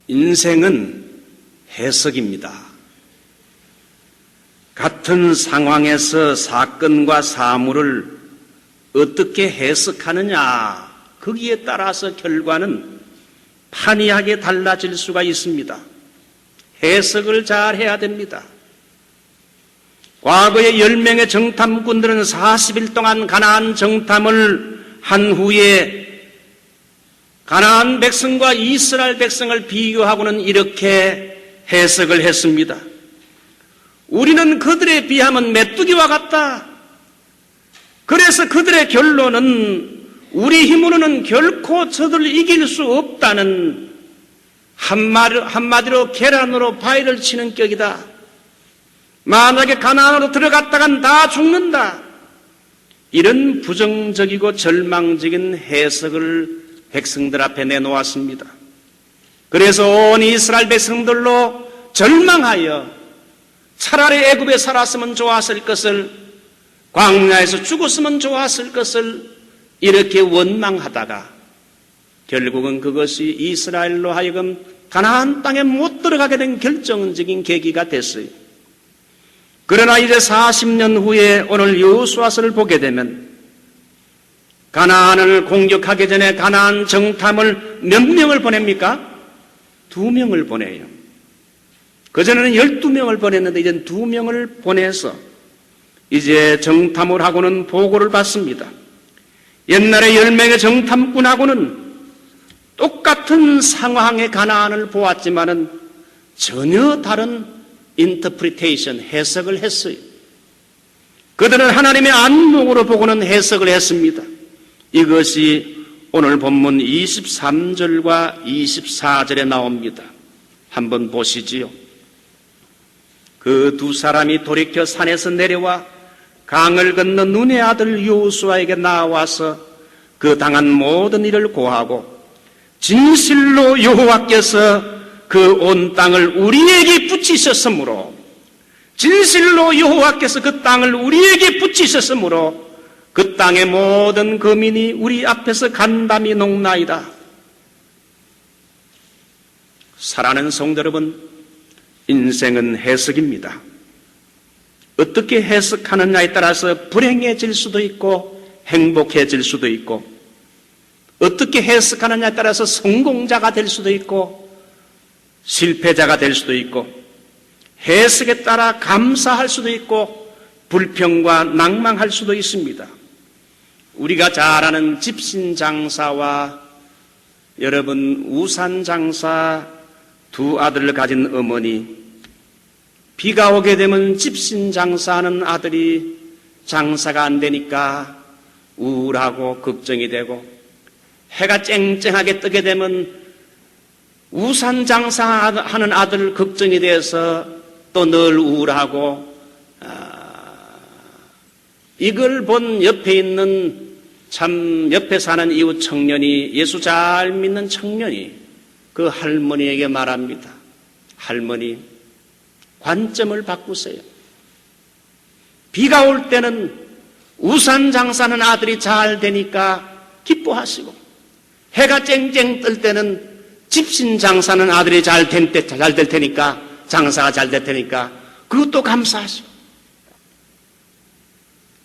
인생은 해석입니다. 같은 상황에서 사건과 사물을 어떻게 해석하느냐, 거기에 따라서 결과는 판이하게 달라질 수가 있습니다. 해석을 잘 해야 됩니다. 과거에 10명의 정탐꾼들은 40일 동안 가나안 정탐을 한 후에 가나안 백성과 이스라엘 백성을 비교하고는 이렇게 해석을 했습니다. 우리는 그들에 비하면 메뚜기와 같다. 그래서 그들의 결론은 우리 힘으로는 결코 저들을 이길 수 없다는 한마디로 계란으로 바위를 치는 격이다. 만약에 가나안으로 들어갔다간 다 죽는다. 이런 부정적이고 절망적인 해석을 백성들 앞에 내놓았습니다. 그래서 온 이스라엘 백성들로 절망하여 차라리 애굽에 살았으면 좋았을 것을, 광야에서 죽었으면 좋았을 것을 이렇게 원망하다가 결국은 그것이 이스라엘로 하여금 가나안 땅에 못 들어가게 된 결정적인 계기가 됐어요. 그러나 이제 40년 후에 오늘 여호수아서를 보게 되면 가나안을 공격하기 전에 가나안 정탐을 몇 명을 보냅니까? 2명을 보내요. 그전에는 12명을 보냈는데 이제는 2명을 보내서 이제 정탐을 하고는 보고를 받습니다. 옛날에 10명의 정탐꾼하고는 똑같은 상황의 가나안을 보았지만은 전혀 다른 인터프리테이션, 해석을 했어요. 그들은 하나님의 안목으로 보고는 해석을 했습니다. 이것이 오늘 본문 23절과 24절에 나옵니다. 한번 보시지요. 그 2 사람이 돌이켜 산에서 내려와 강을 건너 눈의 아들 여호수아에게 나와서 그 당한 모든 일을 고하고, 진실로 여호와께서 그 온 땅을 우리에게 붙이셨으므로, 진실로 여호와께서 그 땅을 우리에게 붙이셨으므로 그 땅의 모든 거민이 우리 앞에서 간담이 녹나이다. 사랑하는 성도 여러분, 인생은 해석입니다. 어떻게 해석하느냐에 따라서 불행해질 수도 있고 행복해질 수도 있고, 어떻게 해석하느냐에 따라서 성공자가 될 수도 있고 실패자가 될 수도 있고, 해석에 따라 감사할 수도 있고 불평과 낭망할 수도 있습니다. 우리가 잘 아는 집신장사와 여러분 우산장사 2 아들을 가진 어머니, 비가 오게 되면 집신장사하는 아들이 장사가 안 되니까 우울하고 걱정이 되고, 해가 쨍쨍하게 뜨게 되면 우산 장사하는 아들 걱정이 돼서 또 늘 우울하고, 이걸 본 옆에 있는 옆에 사는 이웃 청년이, 예수 잘 믿는 청년이 그 할머니에게 말합니다. 할머니, 관점을 바꾸세요. 비가 올 때는 우산 장사하는 아들이 잘 되니까 기뻐하시고, 해가 쨍쨍 뜰 때는 집신 장사하는 아들이 잘 될 테니까, 장사가 잘 될 테니까 그것도 감사하시고.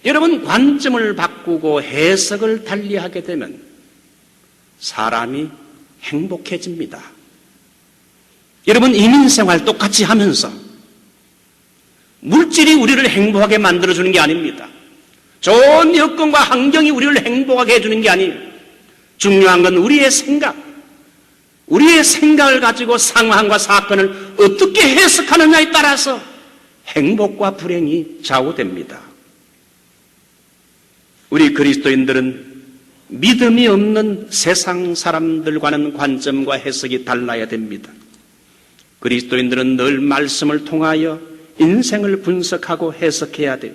여러분, 관점을 바꾸고 해석을 달리하게 되면 사람이 행복해집니다. 여러분, 이민생활 똑같이 하면서 물질이 우리를 행복하게 만들어주는 게 아닙니다. 좋은 여건과 환경이 우리를 행복하게 해주는 게 아니에요. 중요한 건 우리의 생각을 가지고 상황과 사건을 어떻게 해석하느냐에 따라서 행복과 불행이 좌우됩니다. 우리 그리스도인들은 믿음이 없는 세상 사람들과는 관점과 해석이 달라야 됩니다. 그리스도인들은 늘 말씀을 통하여 인생을 분석하고 해석해야 돼요.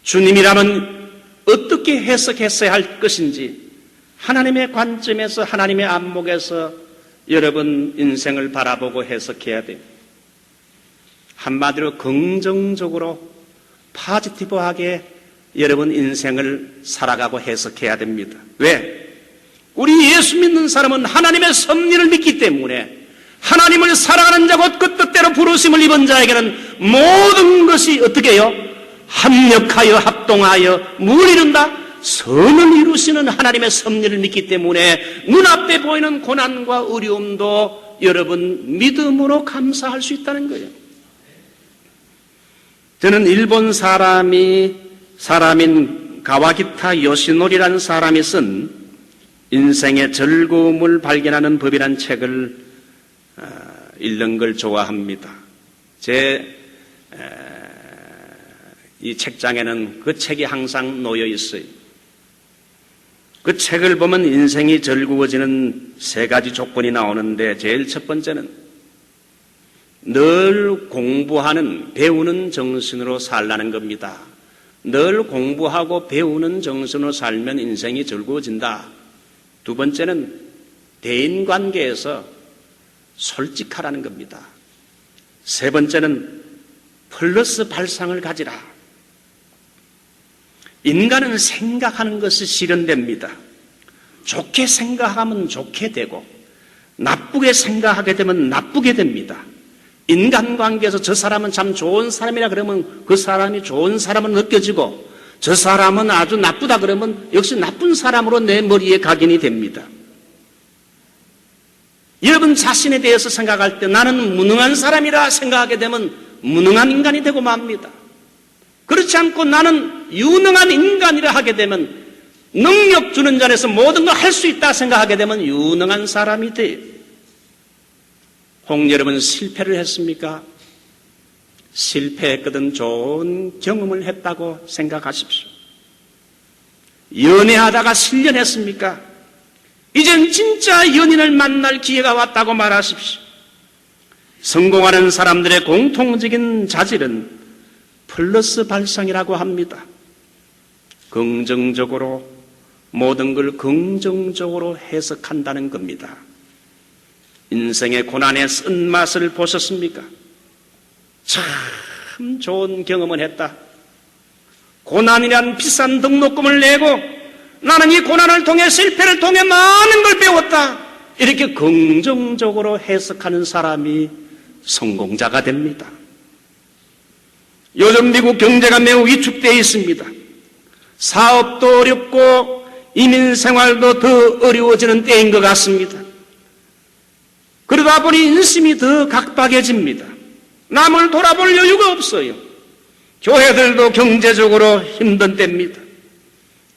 주님이라면 어떻게 해석했어야 할 것인지 하나님의 관점에서, 하나님의 안목에서 여러분 인생을 바라보고 해석해야 돼요. 한마디로 긍정적으로 포지티브하게 여러분 인생을 살아가고 해석해야 됩니다. 왜? 우리 예수 믿는 사람은 하나님의 섭리를 믿기 때문에 하나님을 사랑하는 자 곧 그 뜻대로 부르심을 입은 자에게는 모든 것이 어떻게 해요? 합력하여 합동하여 뭘 이룬다? 선을 이루시는 하나님의 섭리를 믿기 때문에 눈앞에 보이는 고난과 어려움도 여러분 믿음으로 감사할 수 있다는 거예요. 저는 일본 사람인 가와기타 요시노리라는 사람이 쓴 인생의 즐거움을 발견하는 법이라는 책을 읽는 걸 좋아합니다. 이 책장에는 그 책이 항상 놓여 있어요. 그 책을 보면 인생이 즐거워지는 3가지 조건이 나오는데 제일 첫 번째는 늘 공부하는, 배우는 정신으로 살라는 겁니다. 늘 공부하고 배우는 정신으로 살면 인생이 즐거워진다. 2번째는 대인관계에서 솔직하라는 겁니다. 3번째는 플러스 발상을 가지라. 인간은 생각하는 것이 실현됩니다. 좋게 생각하면 좋게 되고 나쁘게 생각하게 되면 나쁘게 됩니다. 인간관계에서 저 사람은 참 좋은 사람이라 그러면 그 사람이 좋은 사람으로 느껴지고 저 사람은 아주 나쁘다 그러면 역시 나쁜 사람으로 내 머리에 각인이 됩니다. 여러분 자신에 대해서 생각할 때 나는 무능한 사람이라 생각하게 되면 무능한 인간이 되고 맙니다. 그렇지 않고 나는 유능한 인간이라 하게 되면 능력 주는 자리에서 모든 걸 할 수 있다 생각하게 되면 유능한 사람이 돼요. 혹 여러분 실패를 했습니까? 실패했거든 좋은 경험을 했다고 생각하십시오. 연애하다가 실연했습니까? 이젠 진짜 연인을 만날 기회가 왔다고 말하십시오. 성공하는 사람들의 공통적인 자질은 플러스 발상이라고 합니다. 긍정적으로 모든 걸 긍정적으로 해석한다는 겁니다. 인생의 고난의 쓴맛을 보셨습니까? 참 좋은 경험을 했다. 고난이란 비싼 등록금을 내고 나는 이 고난을 통해 실패를 통해 많은 걸 배웠다. 이렇게 긍정적으로 해석하는 사람이 성공자가 됩니다. 요즘 미국 경제가 매우 위축되어 있습니다. 사업도 어렵고 이민 생활도 더 어려워지는 때인 것 같습니다. 그러다 보니 인심이 더 각박해집니다. 남을 돌아볼 여유가 없어요. 교회들도 경제적으로 힘든 때입니다.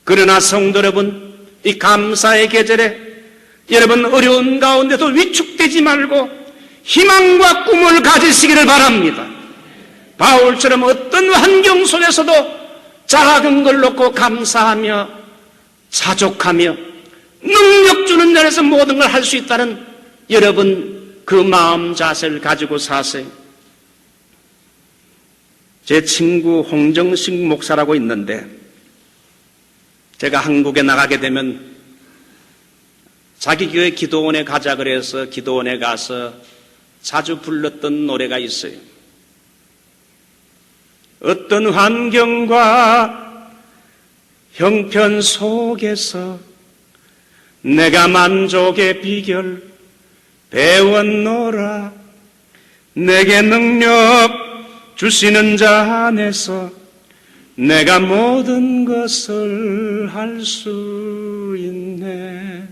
그러나 성도 여러분, 이 감사의 계절에 여러분 어려운 가운데도 위축되지 말고 희망과 꿈을 가지시기를 바랍니다. 바울처럼 어떤 환경 속에서도 작은 걸 놓고 감사하며 자족하며 능력 주는 자리에서 모든 걸 할 수 있다는 여러분 그 마음 자세를 가지고 사세요. 제 친구 홍정식 목사라고 있는데 제가 한국에 나가게 되면 자기 교회 기도원에 가자 그래서 기도원에 가서 자주 불렀던 노래가 있어요. 어떤 환경과 형편 속에서 내가 만족의 비결 배웠노라. 내게 능력 주시는 자 안에서 내가 모든 것을 할 수 있네.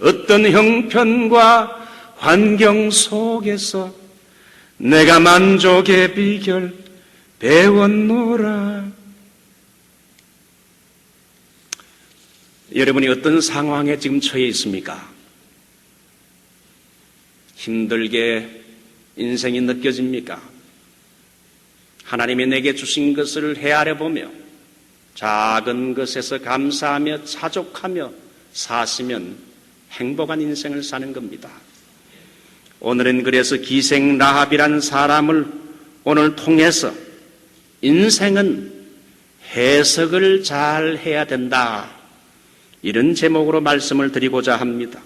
어떤 형편과 환경 속에서 내가 만족의 비결 배웠노라. 여러분이 어떤 상황에 지금 처해 있습니까? 힘들게 인생이 느껴집니까? 하나님이 내게 주신 것을 헤아려 보며 작은 것에서 감사하며 자족하며 사시면 행복한 인생을 사는 겁니다. 오늘은 그래서 기생 라합이라는 사람을 오늘 통해서 인생은 해석을 잘 해야 된다, 이런 제목으로 말씀을 드리고자 합니다.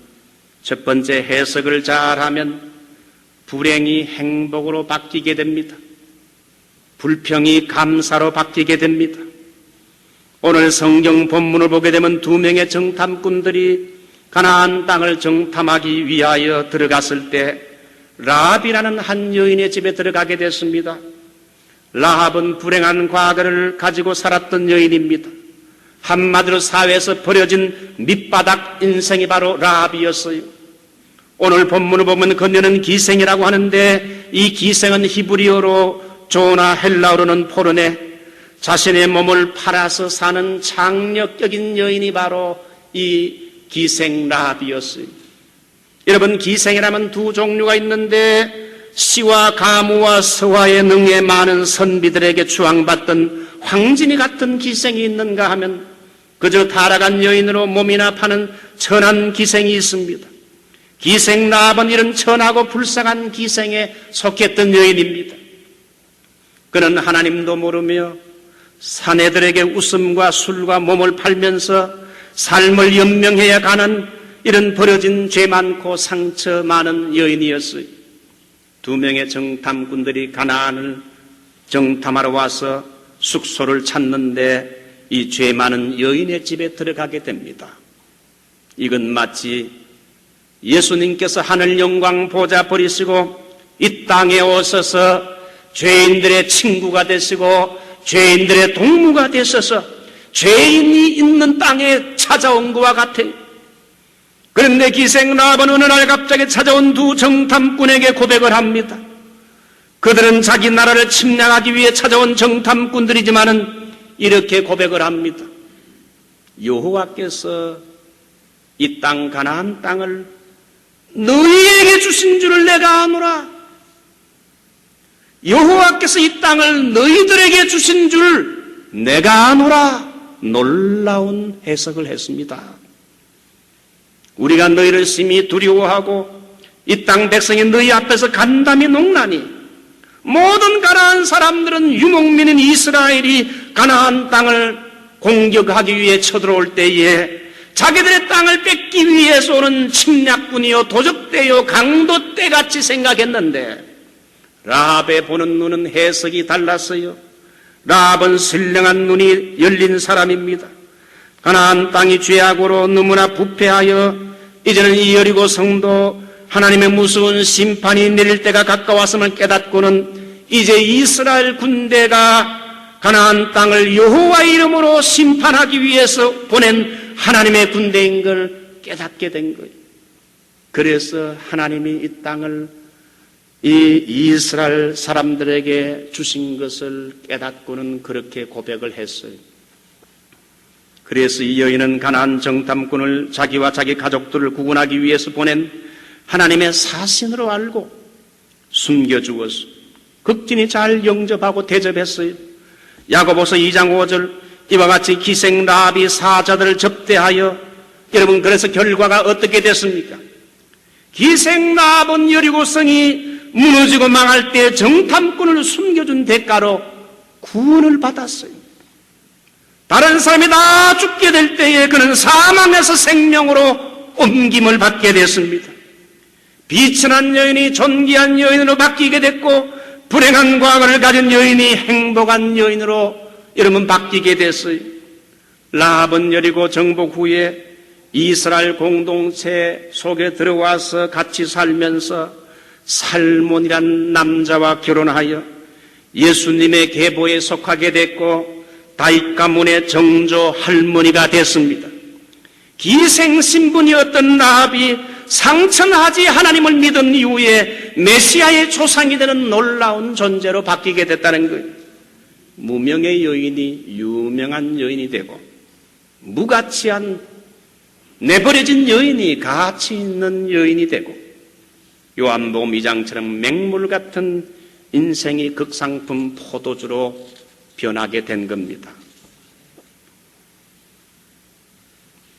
첫 번째, 해석을 잘하면 불행이 행복으로 바뀌게 됩니다. 불평이 감사로 바뀌게 됩니다. 오늘 성경 본문을 보게 되면 2명의 정탐꾼들이 가나안 땅을 정탐하기 위하여 들어갔을 때 라합이라는 한 여인의 집에 들어가게 됐습니다. 라합은 불행한 과거를 가지고 살았던 여인입니다. 한마디로 사회에서 버려진 밑바닥 인생이 바로 라합이었어요. 오늘 본문을 보면 그녀는 기생이라고 하는데 이 기생은 히브리어로 조나 헬라어로는 포르네, 자신의 몸을 팔아서 사는 장력적인 여인이 바로 이 기생 라합이었어요. 여러분, 기생이라면 두 종류가 있는데 시와 가무와 서화의 능에 많은 선비들에게 추앙받던 황진이 같은 기생이 있는가 하면 그저 타락한 여인으로 몸이나 파는 천한 기생이 있습니다. 기생 라합은 이런 천하고 불쌍한 기생에 속했던 여인입니다. 그는 하나님도 모르며 사내들에게 웃음과 술과 몸을 팔면서 삶을 연명해야 가는 이런 버려진 죄 많고 상처 많은 여인이었어요. 두 명의 정탐꾼들이 가나안을 정탐하러 와서 숙소를 찾는데 이 죄 많은 여인의 집에 들어가게 됩니다. 이건 마치 예수님께서 하늘 영광 보좌 버리시고 이 땅에 오셔서 죄인들의 친구가 되시고 죄인들의 동무가 되셔서 죄인이 있는 땅에 찾아온 것과 같아요. 그런데 기생 라합은 어느 날 갑자기 찾아온 두 정탐꾼에게 고백을 합니다. 그들은 자기 나라를 침략하기 위해 찾아온 정탐꾼들이지만은 이렇게 고백을 합니다. 여호와께서 이 땅 가나안 땅을 너희에게 주신 줄을 내가 아노라. 여호와께서 이 땅을 너희들에게 주신 줄 내가 아노라. 놀라운 해석을 했습니다. 우리가 너희를 심히 두려워하고 이 땅 백성이 너희 앞에서 간담이 농나니 모든 가나안 사람들은 유목민인 이스라엘이 가나안 땅을 공격하기 위해 쳐들어올 때에 자기들의 땅을 뺏기 위해서 오는 침략군이요 도적대요 강도대같이 생각했는데 라합의 보는 눈은 해석이 달랐어요. 라합은 신령한 눈이 열린 사람입니다. 가나안 땅이 죄악으로 너무나 부패하여 이제는 이 여리고 성도 하나님의 무서운 심판이 내릴 때가 가까웠음을 깨닫고는 이제 이스라엘 군대가 가나안 땅을 여호와의 이름으로 심판하기 위해서 보낸 하나님의 군대인 걸 깨닫게 된 거예요. 그래서 하나님이 이 땅을 이 이스라엘 사람들에게 주신 것을 깨닫고는 그렇게 고백을 했어요. 그래서 이 여인은 가나안 정탐꾼을 자기와 자기 가족들을 구원하기 위해서 보낸 하나님의 사신으로 알고 숨겨주었어. 극진히 잘 영접하고 대접했어요. 야고보서 2장 5절 이와 같이 기생 라합이 사자들을 접대하여 여러분 그래서 결과가 어떻게 됐습니까? 기생 라합은 여리고성이 무너지고 망할 때 정탐꾼을 숨겨준 대가로 구원을 받았어요. 다른 사람이 다 죽게 될 때에 그는 사망에서 생명으로 옮김을 받게 됐습니다. 비천한 여인이 존귀한 여인으로 바뀌게 됐고 불행한 과거를 가진 여인이 행복한 여인으로 여러분 바뀌게 됐어요. 라합은 여리고 정복 후에 이스라엘 공동체 속에 들어와서 같이 살면서 살몬이란 남자와 결혼하여 예수님의 계보에 속하게 됐고 다윗 가문의 정조 할머니가 됐습니다. 기생신분이었던 라합이 상천하지 하나님을 믿은 이후에 메시아의 조상이 되는 놀라운 존재로 바뀌게 됐다는 거예요. 무명의 여인이 유명한 여인이 되고 무가치한 내버려진 여인이 가치 있는 여인이 되고 요한복음 2장처럼 맹물 같은 인생이 극상품 포도주로 변하게 된 겁니다.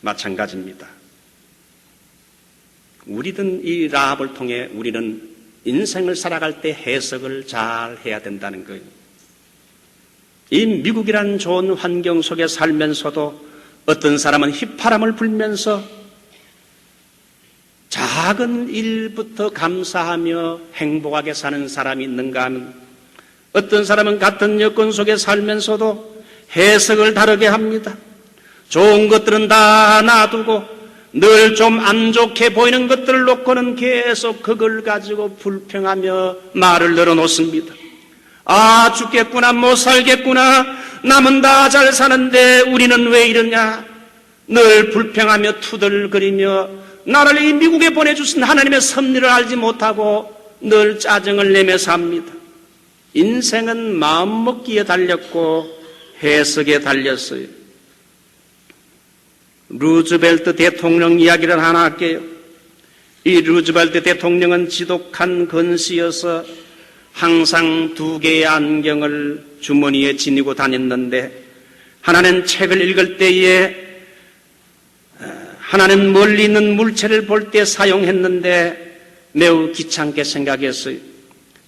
마찬가지입니다. 우리든 이 라합을 통해 우리는 인생을 살아갈 때 해석을 잘 해야 된다는 거예요. 이 미국이라는 좋은 환경 속에 살면서도 어떤 사람은 휘파람을 불면서 작은 일부터 감사하며 행복하게 사는 사람이 있는가 하면 어떤 사람은 같은 여건 속에 살면서도 해석을 다르게 합니다. 좋은 것들은 다 놔두고 늘 좀 안 좋게 보이는 것들을 놓고는 계속 그걸 가지고 불평하며 말을 늘어놓습니다. 아, 죽겠구나, 못 살겠구나, 남은 다 잘 사는데 우리는 왜 이러냐, 늘 불평하며 투덜거리며 나를 이 미국에 보내주신 하나님의 섭리를 알지 못하고 늘 짜증을 내며 삽니다. 인생은 마음먹기에 달렸고 해석에 달렸어요. 루즈벨트 대통령 이야기를 하나 할게요. 이 루즈벨트 대통령은 지독한 건시여서 항상 2개의 안경을 주머니에 지니고 다녔는데, 하나는 책을 읽을 때에, 하나는 멀리 있는 물체를 볼 때 사용했는데 매우 귀찮게 생각했어요.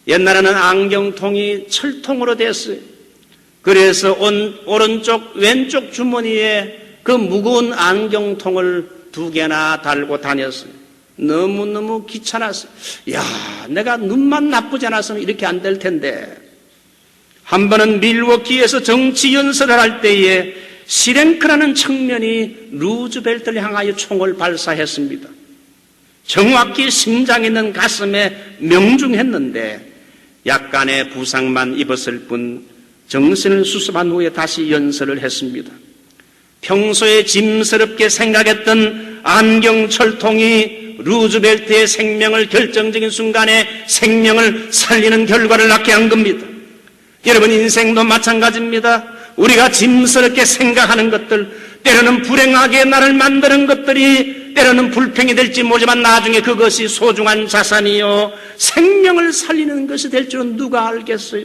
옛날에는 안경통이 철통으로 됐어요. 그래서 오른쪽 왼쪽 주머니에 그 무거운 안경통을 2개나 달고 다녔어요. 너무너무 귀찮았어요. 야, 내가 눈만 나쁘지 않았으면 이렇게 안 될 텐데. 한 번은 밀워키에서 정치 연설을 할 때에 시랭크라는 청년이 루즈벨트를 향하여 총을 발사했습니다. 정확히 심장에 있는 가슴에 명중했는데 약간의 부상만 입었을 뿐 정신을 수습한 후에 다시 연설을 했습니다. 평소에 짐스럽게 생각했던 안경철통이 루즈벨트의 생명을 결정적인 순간에 생명을 살리는 결과를 낳게 한 겁니다. 여러분, 인생도 마찬가지입니다. 우리가 짐스럽게 생각하는 것들, 때로는 불행하게 나를 만드는 것들이 때로는 불평이 될지 모르지만 나중에 그것이 소중한 자산이요 생명을 살리는 것이 될 줄은 누가 알겠어요.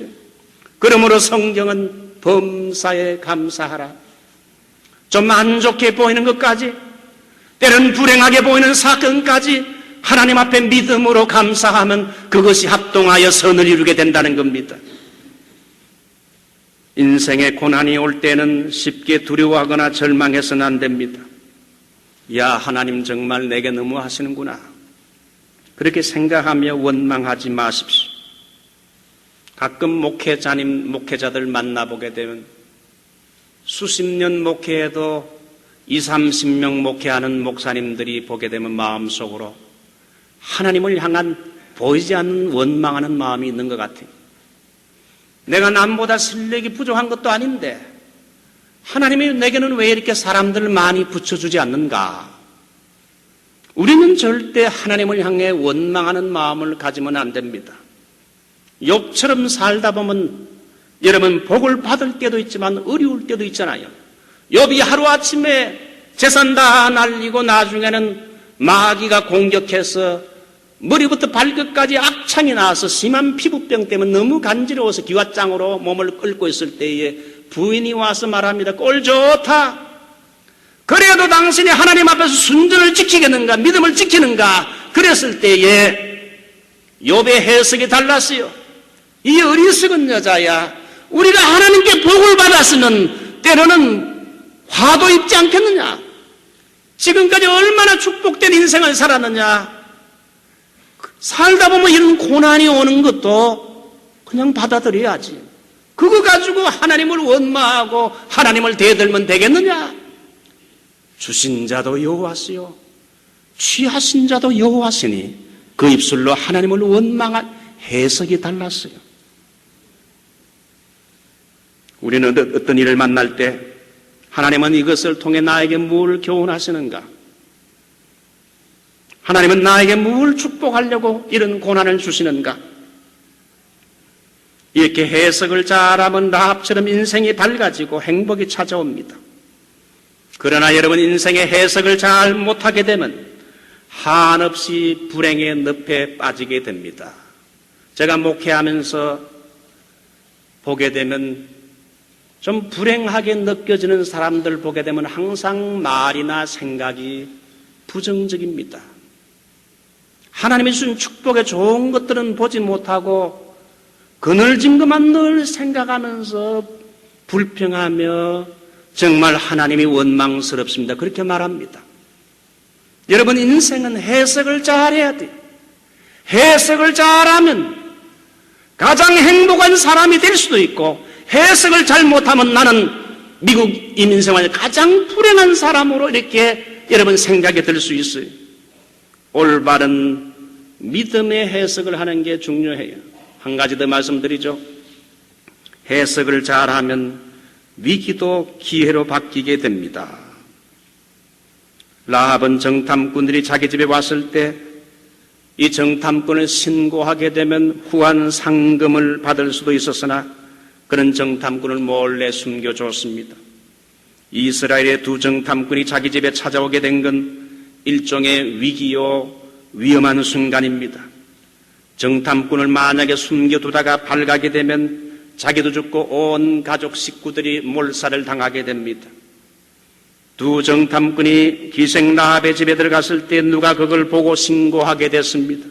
그러므로 성경은 범사에 감사하라, 좀 안 좋게 보이는 것까지, 때로는 불행하게 보이는 사건까지 하나님 앞에 믿음으로 감사하면 그것이 합동하여 선을 이루게 된다는 겁니다. 인생의 고난이 올 때는 쉽게 두려워하거나 절망해서는 안 됩니다. 야, 하나님 정말 내게 너무 하시는구나, 그렇게 생각하며 원망하지 마십시오. 가끔 목회자들 만나보게 되면 수십 년 목회해도 20-30명 목회하는 목사님들이 보게 되면 마음속으로 하나님을 향한 보이지 않는 원망하는 마음이 있는 것 같아요. 내가 남보다 실력이 부족한 것도 아닌데 하나님이 내게는 왜 이렇게 사람들을 많이 붙여주지 않는가? 우리는 절대 하나님을 향해 원망하는 마음을 가지면 안 됩니다. 욥처럼 살다 보면 여러분 복을 받을 때도 있지만 어려울 때도 있잖아요. 욥이 하루아침에 재산 다 날리고 나중에는 마귀가 공격해서 머리부터 발끝까지 악창이 나와서 심한 피부병 때문에 너무 간지러워서 기왓장으로 몸을 끌고 있을 때에 부인이 와서 말합니다. 꼴 좋다, 그래도 당신이 하나님 앞에서 순전을 지키겠는가, 믿음을 지키는가? 그랬을 때에 욥의 해석이 달랐어요. 이 어리석은 여자야, 우리가 하나님께 복을 받았으면 때로는 화도 입지 않겠느냐? 지금까지 얼마나 축복된 인생을 살았느냐? 살다 보면 이런 고난이 오는 것도 그냥 받아들여야지. 그거 가지고 하나님을 원망하고 하나님을 대들면 되겠느냐? 주신 자도 여호와시요 취하신 자도 여호와시니 그 입술로 하나님을 원망한 해석이 달랐어요. 우리는 어떤 일을 만날 때 하나님은 이것을 통해 나에게 뭘 교훈하시는가? 하나님은 나에게 뭘 축복하려고 이런 고난을 주시는가? 이렇게 해석을 잘하면 라합처럼 인생이 밝아지고 행복이 찾아옵니다. 그러나 여러분, 인생의 해석을 잘 못하게 되면 한없이 불행의 늪에 빠지게 됩니다. 제가 목회하면서 보게 되면 좀 불행하게 느껴지는 사람들 보게 되면 항상 말이나 생각이 부정적입니다. 하나님이 주신 축복의 좋은 것들은 보지 못하고 그늘진 것만 늘 생각하면서 불평하며 정말 하나님이 원망스럽습니다. 그렇게 말합니다. 여러분, 인생은 해석을 잘해야 돼요. 해석을 잘하면 가장 행복한 사람이 될 수도 있고, 해석을 잘 못하면 나는 미국 이민생활 가장 불행한 사람으로 이렇게 여러분 생각이 들 수 있어요. 올바른 믿음의 해석을 하는 게 중요해요. 한 가지 더 말씀드리죠. 해석을 잘하면 위기도 기회로 바뀌게 됩니다. 라합은 정탐꾼들이 자기 집에 왔을 때 이 정탐꾼을 신고하게 되면 후한 상금을 받을 수도 있었으나 그런 정탐꾼을 몰래 숨겨줬습니다. 이스라엘의 두 정탐꾼이 자기 집에 찾아오게 된 건 일종의 위기요 위험한 순간입니다. 정탐꾼을 만약에 숨겨두다가 발각이 되면 자기도 죽고 온 가족 식구들이 몰살을 당하게 됩니다. 두 정탐꾼이 기생 라합의 집에 들어갔을 때 누가 그걸 보고 신고하게 됐습니다.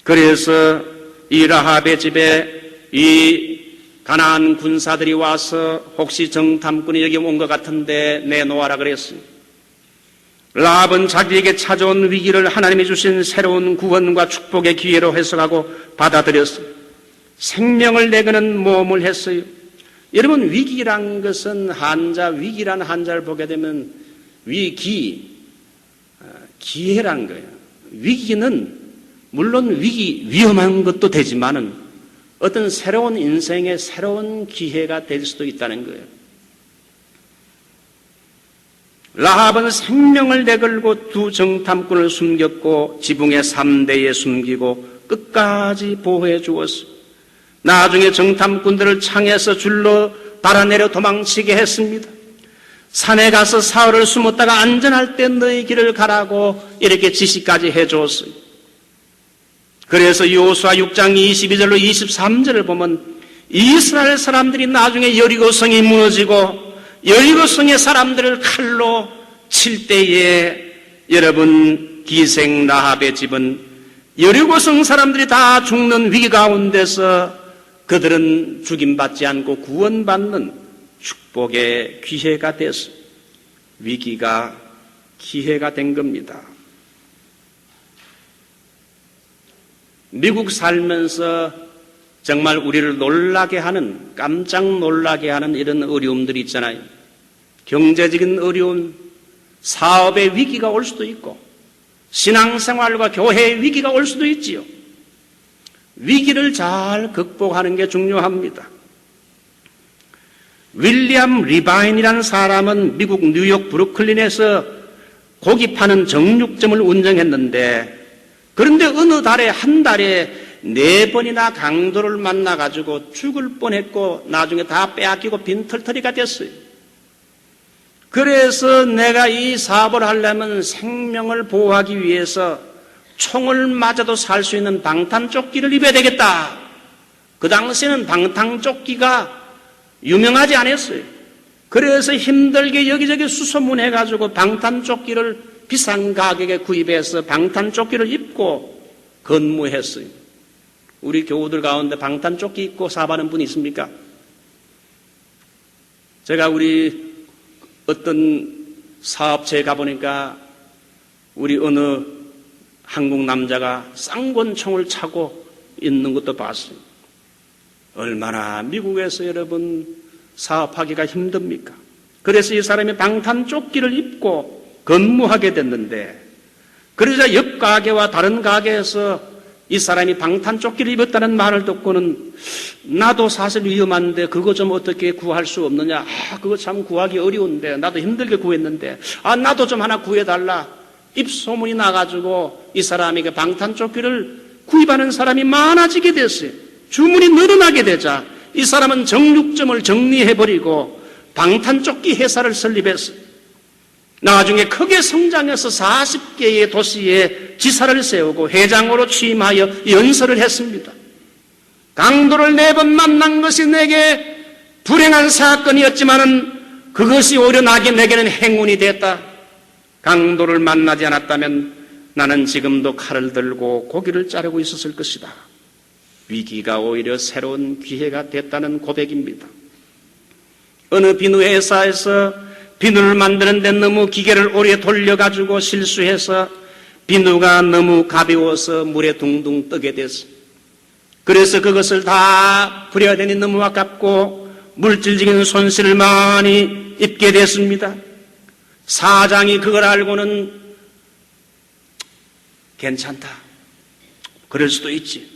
그래서 이 라합의 집에 이 가나안 군사들이 와서 혹시 정탐꾼이 여기 온 것 같은데 내놓아라 그랬어요. 라합은 자기에게 찾아온 위기를 하나님이 주신 새로운 구원과 축복의 기회로 해석하고 받아들였어요. 생명을 내거는 모험을 했어요. 여러분, 위기란 것은 위기란 한자를 보게 되면 기회란 거예요. 위기는 물론 위험한 것도 되지만은 어떤 새로운 인생의 새로운 기회가 될 수도 있다는 거예요. 라합은 생명을 내걸고 두 정탐꾼을 숨겼고 지붕의 3대에 숨기고 끝까지 보호해 주었어요. 나중에 정탐꾼들을 창에서 줄로 달아내려 도망치게 했습니다. 산에 가서 사흘을 숨었다가 안전할 때 너희 길을 가라고 이렇게 지시까지 해줬어요. 그래서 여호수아 6장 22절로 23절을 보면 이스라엘 사람들이 나중에 여리고성이 무너지고 여리고성의 사람들을 칼로 칠 때에 여러분 기생 라합의 집은 여리고성 사람들이 다 죽는 위기 가운데서 그들은 죽임받지 않고 구원받는 축복의 기회가 됐어. 위기가 기회가 된 겁니다. 미국 살면서 정말 우리를 깜짝 놀라게 하는 이런 어려움들이 있잖아요. 경제적인 어려움, 사업의 위기가 올 수도 있고 신앙생활과 교회의 위기가 올 수도 있지요. 위기를 잘 극복하는 게 중요합니다. 윌리엄 리바인이라는 사람은 미국 뉴욕 브루클린에서 고기 파는 정육점을 운영했는데 그런데 어느 달에 한 달에 4번이나 강도를 만나가지고 죽을 뻔했고 나중에 다 빼앗기고 빈털터리가 됐어요. 그래서 내가 이 사업을 하려면 생명을 보호하기 위해서 총을 맞아도 살 수 있는 방탄조끼를 입어야 되겠다. 그 당시에는 방탄조끼가 유명하지 않았어요. 그래서 힘들게 여기저기 수소문해가지고 방탄조끼를 비싼 가격에 구입해서 방탄조끼를 입고 근무했어요. 우리 교우들 가운데 방탄조끼 입고 사업하는 분 있습니까? 제가 우리 어떤 사업체에 가보니까 우리 어느 한국 남자가 쌍권총을 차고 있는 것도 봤어요. 얼마나 미국에서 여러분 사업하기가 힘듭니까? 그래서 이 사람이 방탄조끼를 입고 근무하게 됐는데 그러자 옆 가게와 다른 가게에서 이 사람이 방탄조끼를 입었다는 말을 듣고는 나도 사실 위험한데 그거 좀 어떻게 구할 수 없느냐. 그거 참 구하기 어려운데 나도 힘들게 구했는데 나도 좀 하나 구해달라. 입소문이 나가지고 이 사람에게 방탄조끼를 구입하는 사람이 많아지게 됐어요. 주문이 늘어나게 되자 이 사람은 정육점을 정리해버리고 방탄조끼 회사를 설립했어요. 나중에 크게 성장해서 40개의 도시에 지사를 세우고 회장으로 취임하여 연설을 했습니다. 강도를 4번 만난 것이 내게 불행한 사건이었지만은 그것이 오히려 내게는 행운이 됐다. 강도를 만나지 않았다면 나는 지금도 칼을 들고 고기를 자르고 있었을 것이다. 위기가 오히려 새로운 기회가 됐다는 고백입니다. 어느 비누 회사에서 비누를 만드는데 너무 기계를 오래 돌려가지고 실수해서 비누가 너무 가벼워서 물에 둥둥 뜨게 됐어. 그래서 그것을 다 버려야 되니 너무 아깝고 물질적인 손실을 많이 입게 됐습니다. 사장이 그걸 알고는 괜찮다, 그럴 수도 있지.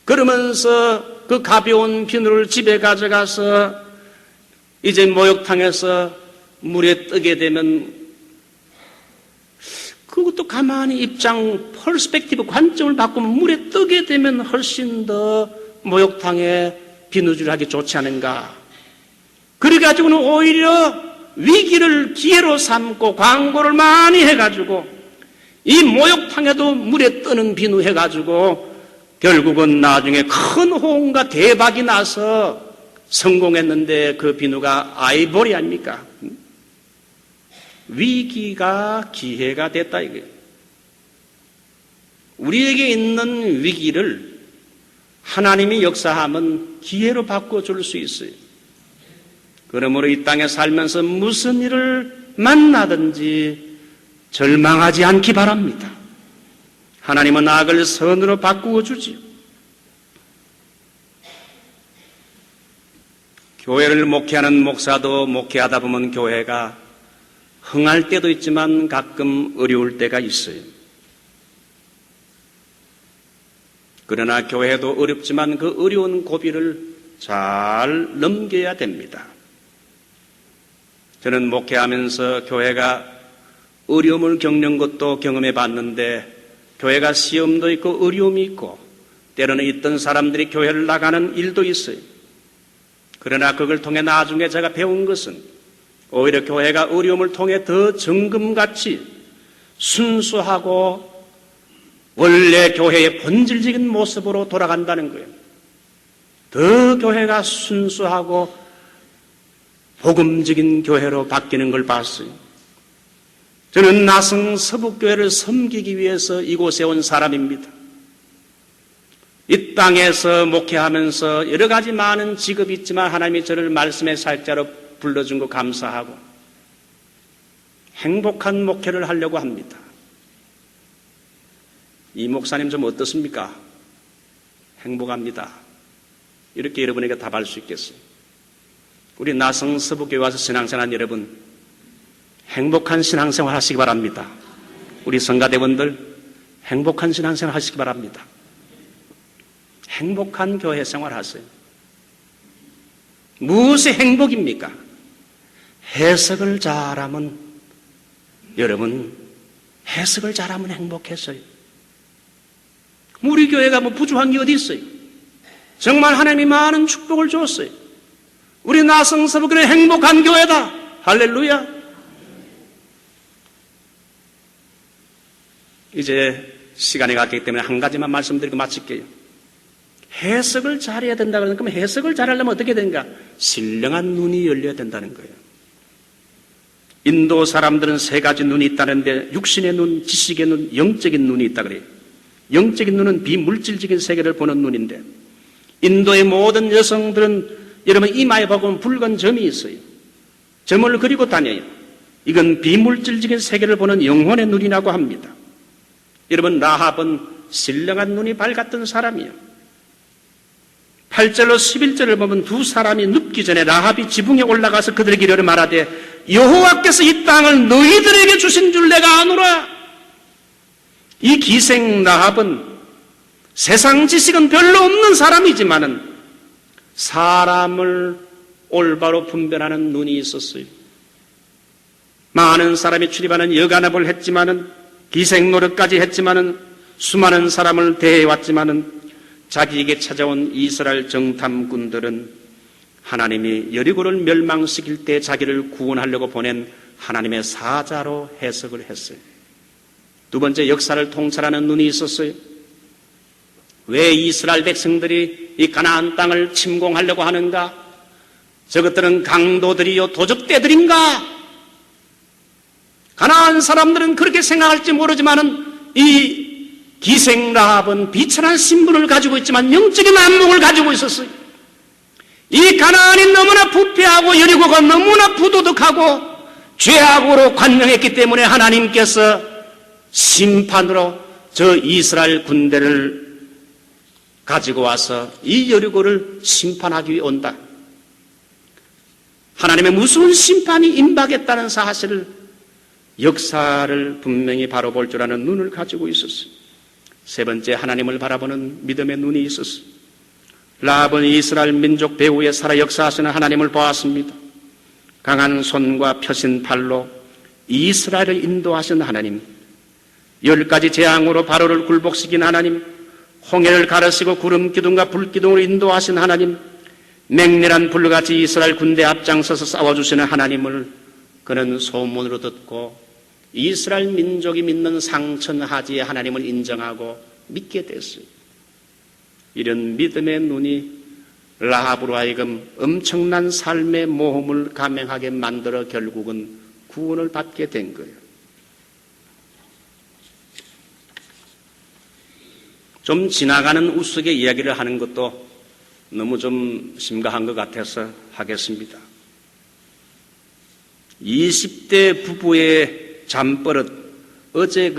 그러면서 그 가벼운 비누를 집에 가져가서 이제 목욕탕에서 물에 뜨게 되면 그것도 가만히 입장, 퍼스펙티브, 관점을 바꾸면 물에 뜨게 되면 훨씬 더 목욕탕에 비누질하기 좋지 않은가. 그래가지고는 오히려 위기를 기회로 삼고 광고를 많이 해가지고 이 목욕탕에도 물에 뜨는 비누 해가지고 결국은 나중에 큰 호응과 대박이 나서 성공했는데 그 비누가 아이보리 아닙니까? 위기가 기회가 됐다 이거예요. 우리에게 있는 위기를 하나님이 역사하면 기회로 바꿔줄 수 있어요. 그러므로 이 땅에 살면서 무슨 일을 만나든지 절망하지 않기 바랍니다. 하나님은 악을 선으로 바꾸어 주지요. 교회를 목회하는 목사도 목회하다 보면 교회가 흥할 때도 있지만 가끔 어려울 때가 있어요. 그러나 교회도 어렵지만 그 어려운 고비를 잘 넘겨야 됩니다. 저는 목회하면서 교회가 어려움을 겪는 것도 경험해 봤는데 교회가 시험도 있고 어려움이 있고 때로는 있던 사람들이 교회를 나가는 일도 있어요. 그러나 그걸 통해 나중에 제가 배운 것은 오히려 교회가 어려움을 통해 더 정금같이 순수하고 원래 교회의 본질적인 모습으로 돌아간다는 거예요. 더 교회가 순수하고 복음적인 교회로 바뀌는 걸 봤어요. 저는 나성 서북교회를 섬기기 위해서 이곳에 온 사람입니다. 이 땅에서 목회하면서 여러 가지 많은 직업이 있지만 하나님이 저를 말씀의 살자로 불러준 거 감사하고 행복한 목회를 하려고 합니다. 이 목사님 좀 어떻습니까? 행복합니다. 이렇게 여러분에게 답할 수 있겠어요. 우리 나성 서북교회 와서 신앙생활 여러분 행복한 신앙생활 하시기 바랍니다. 우리 성가대원들 행복한 신앙생활 하시기 바랍니다. 행복한 교회 생활 하세요. 무엇이 행복입니까? 해석을 잘하면 여러분 해석을 잘하면 행복했어요. 우리 교회가 뭐 부족한 게 어디 있어요? 정말 하나님이 많은 축복을 줬어요. 우리 나성서북교회 행복한 교회다. 할렐루야. 이제 시간이 갔기 때문에 한 가지만 말씀드리고 마칠게요. 해석을 잘해야 된다 그러면 그럼 해석을 잘하려면 어떻게 되는가? 신령한 눈이 열려야 된다는 거예요. 인도 사람들은 세 가지 눈이 있다는데 육신의 눈, 지식의 눈, 영적인 눈이 있다 그래요. 영적인 눈은 비물질적인 세계를 보는 눈인데 인도의 모든 여성들은 여러분 이마에 보면 붉은 점이 있어요. 점을 그리고 다녀요. 이건 비물질적인 세계를 보는 영혼의 눈이라고 합니다. 여러분 라합은 신령한 눈이 밝았던 사람이에요. 8절로 11절을 보면 두 사람이 눕기 전에 라합이 지붕에 올라가서 그들에게 이르러 말하되 여호와께서 이 땅을 너희들에게 주신 줄 내가 아노라. 이 기생 라합은 세상 지식은 별로 없는 사람이지만은 사람을 올바로 분별하는 눈이 있었어요. 많은 사람이 출입하는 여간업을 했지만은 기생 노릇까지 했지만은 수많은 사람을 대해왔지만은 자기에게 찾아온 이스라엘 정탐꾼들은 하나님이 여리고를 멸망시킬 때 자기를 구원하려고 보낸 하나님의 사자로 해석을 했어요. 두 번째, 역사를 통찰하는 눈이 있었어요. 왜 이스라엘 백성들이 이 가나안 땅을 침공하려고 하는가? 저것들은 강도들이요 도적대들인가? 가나안 사람들은 그렇게 생각할지 모르지만은 이 기생 라합은 비천한 신분을 가지고 있지만 영적인 안목을 가지고 있었어요. 이 가나안이 너무나 부패하고 여리고가 너무나 부도덕하고 죄악으로 관영했기 때문에 하나님께서 심판으로 저 이스라엘 군대를 가지고 와서 이 여리고를 심판하기 위해 온다. 하나님의 무서운 심판이 임박했다는 사실을 역사를 분명히 바로 볼 줄 아는 눈을 가지고 있었어요. 세 번째, 하나님을 바라보는 믿음의 눈이 있었어요. 라합은 이스라엘 민족 배후에 살아 역사하시는 하나님을 보았습니다. 강한 손과 펴신 팔로 이스라엘을 인도하신 하나님, 10가지 재앙으로 바로를 굴복시킨 하나님, 홍해를 가르시고 구름 기둥과 불 기둥으로 인도하신 하나님, 맹렬한 불같이 이스라엘 군대 앞장서서 싸워주시는 하나님을 그는 소문으로 듣고 이스라엘 민족이 믿는 상천하지의 하나님을 인정하고 믿게 됐어요. 이런 믿음의 눈이 라합으로 하여금 엄청난 삶의 모험을 감행하게 만들어 결국은 구원을 받게 된 거예요. 좀 지나가는 우스개 이야기를 하는 것도 너무 좀 심각한 것 같아서 하겠습니다. 20대 부부의 잠버릇, 어제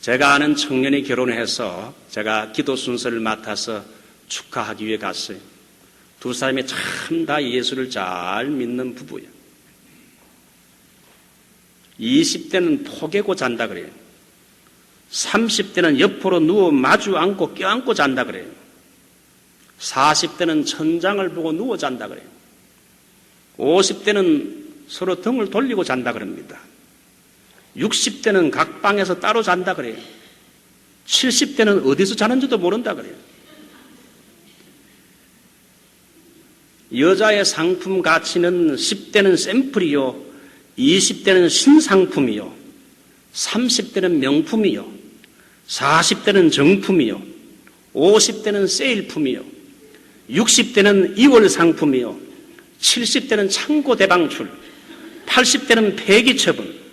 제가 아는 청년이 결혼해서 제가 기도 순서를 맡아서 축하하기 위해 갔어요. 두 사람이 참 다 예수를 잘 믿는 부부예요. 20대는 포개고 잔다 그래요. 30대는 옆으로 누워 마주 앉고 껴안고 잔다 그래요. 40대는 천장을 보고 누워 잔다 그래요. 50대는 서로 등을 돌리고 잔다 그럽니다. 60대는 각 방에서 따로 잔다 그래요. 70대는 어디서 자는지도 모른다 그래요. 여자의 상품 가치는 10대는 샘플이요, 20대는 신상품이요, 30대는 명품이요, 40대는 정품이요, 50대는 세일품이요, 60대는 2월 상품이요, 70대는 창고 대방출, 80대는 폐기처분.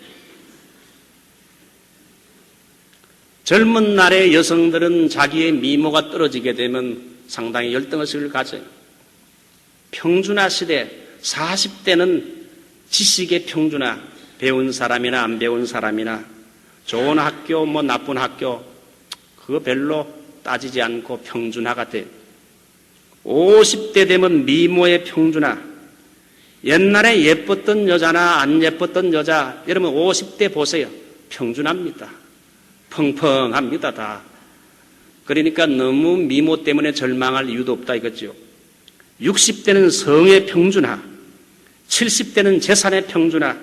젊은 날의 여성들은 자기의 미모가 떨어지게 되면 상당히 열등의식을 가져요. 평준화 시대 40대는 지식의 평준화, 배운 사람이나 안 배운 사람이나 좋은 학교 뭐 나쁜 학교 그거 별로 따지지 않고 평준화가 돼요. 50대 되면 미모의 평준화. 옛날에 예뻤던 여자나 안 예뻤던 여자, 여러분 50대 보세요. 평준합니다. 펑펑합니다 다. 그러니까 너무 미모 때문에 절망할 이유도 없다 이거죠. 60대는 성의 평준화, 70대는 재산의 평준화.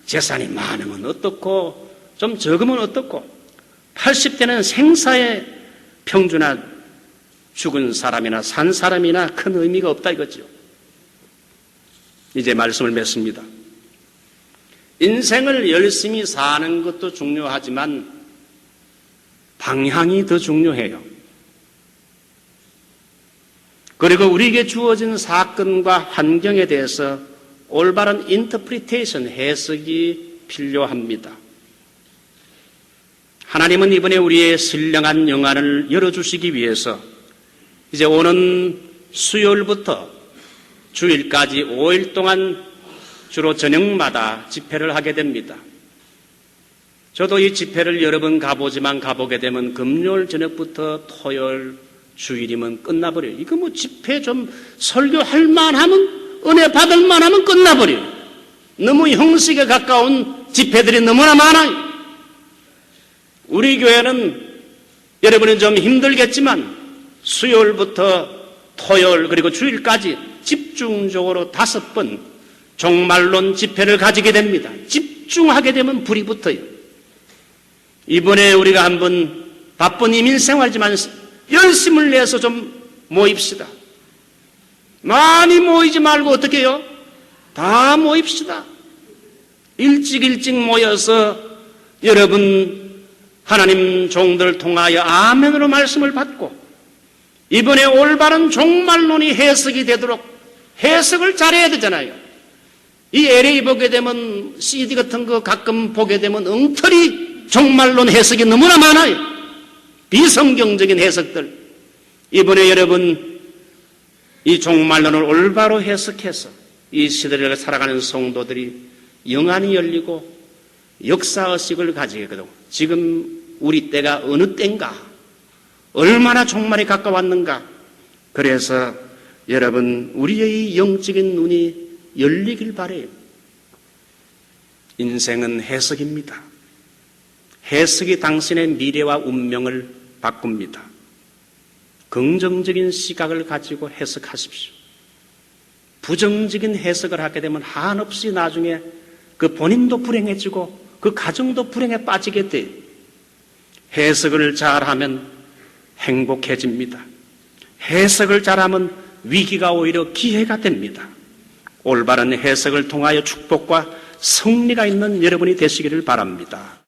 재산이 많으면 어떻고 좀 적으면 어떻고, 80대는 생사의 평준화. 죽은 사람이나 산 사람이나 큰 의미가 없다 이거죠. 이제 말씀을 맺습니다. 인생을 열심히 사는 것도 중요하지만 방향이 더 중요해요. 그리고 우리에게 주어진 사건과 환경에 대해서 올바른 인터프리테이션, 해석이 필요합니다. 하나님은 이번에 우리의 신령한 영안을 열어주시기 위해서 이제 오는 수요일부터 주일까지 5일 동안 주로 저녁마다 집회를 하게 됩니다. 저도 이 집회를 여러 번 가보지만 가보게 되면 금요일 저녁부터 토요일 주일이면 끝나버려요. 이거 뭐 집회 좀 설교할 만하면, 은혜 받을 만하면 끝나버려요. 너무 형식에 가까운 집회들이 너무나 많아요. 우리 교회는 여러분은 좀 힘들겠지만 수요일부터 토요일 그리고 주일까지 집중적으로 5번 종말론 집회를 가지게 됩니다. 집중하게 되면 불이 붙어요. 이번에 우리가 한번 바쁜 이민생활이지만 열심을 내서 좀 모입시다. 많이 모이지 말고 어떻게 해요? 다 모입시다. 일찍 모여서 여러분 하나님 종들 통하여 아멘으로 말씀을 받고 이번에 올바른 종말론이 해석이 되도록 해석을 잘해야 되잖아요. 이 LA 보게 되면 CD 같은 거 가끔 보게 되면 엉터리 종말론 해석이 너무나 많아요. 비성경적인 해석들. 이번에 여러분 이 종말론을 올바로 해석해서 이 시대를 살아가는 성도들이 영안이 열리고 역사의식을 가지게 되고 지금 우리 때가 어느 때인가, 얼마나 종말에 가까웠는가. 그래서 여러분 우리의 영적인 눈이 열리길 바라요. 인생은 해석입니다. 해석이 당신의 미래와 운명을 바꿉니다. 긍정적인 시각을 가지고 해석하십시오. 부정적인 해석을 하게 되면 한없이 나중에 그 본인도 불행해지고 그 가정도 불행에 빠지게 돼요. 해석을 잘하면 행복해집니다. 해석을 잘하면 위기가 오히려 기회가 됩니다. 올바른 해석을 통하여 축복과 승리가 있는 여러분이 되시기를 바랍니다.